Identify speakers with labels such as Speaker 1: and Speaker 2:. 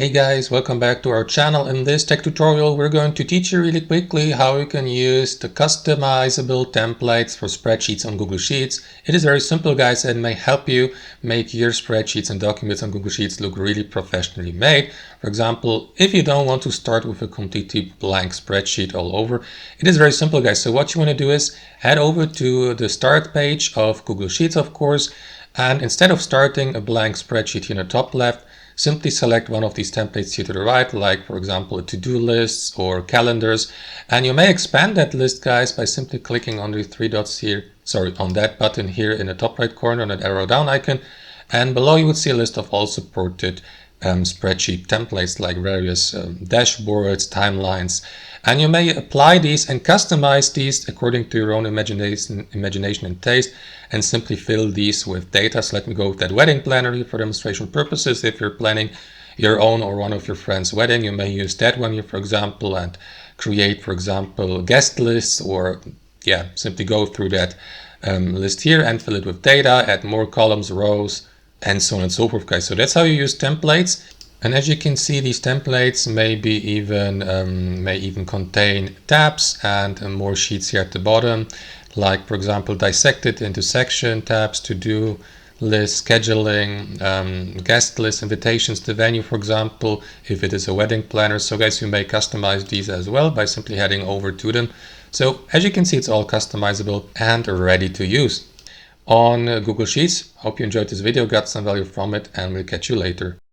Speaker 1: Hey guys, welcome back to our channel. In this tech tutorial, we're going to teach you really quickly how you can use the customizable templates for spreadsheets on Google Sheets. It is very simple, guys, and may help you make your spreadsheets and documents on Google Sheets look really professionally made. For example, if you don't want to start with a completely blank spreadsheet all over, it is very simple, guys. So what you want to do is head over to the start page of Google Sheets, of course, and instead of starting a blank spreadsheet here in the top left, simply select one of these templates here to the right, like for example, to-do lists or calendars. And you may expand that list, guys, by simply clicking on the three dots here, on that button here in the top right corner, on that arrow down icon. And below you would see a list of all supported spreadsheet templates like various dashboards, timelines. And you may apply these and customize these according to your own imagination and taste, and simply fill these with data. So let me go with that wedding planner here for demonstration purposes. If you're planning your own or one of your friends' wedding, you may use that one here, for example, and create, for example, guest lists, or simply go through that list here and fill it with data, add more columns, rows, and so on and so forth, guys. So that's how you use templates. And as you can see, these templates may even contain tabs and more sheets here at the bottom, like for example dissected into section tabs, to-do list, scheduling, guest list, invitations to venue, for example, if it is a wedding planner. So guys, you may customize these as well by simply heading over to them. So as you can see, it's all customizable and ready to use on Google Sheets. Hope you enjoyed this video, got some value from it, and we'll catch you later.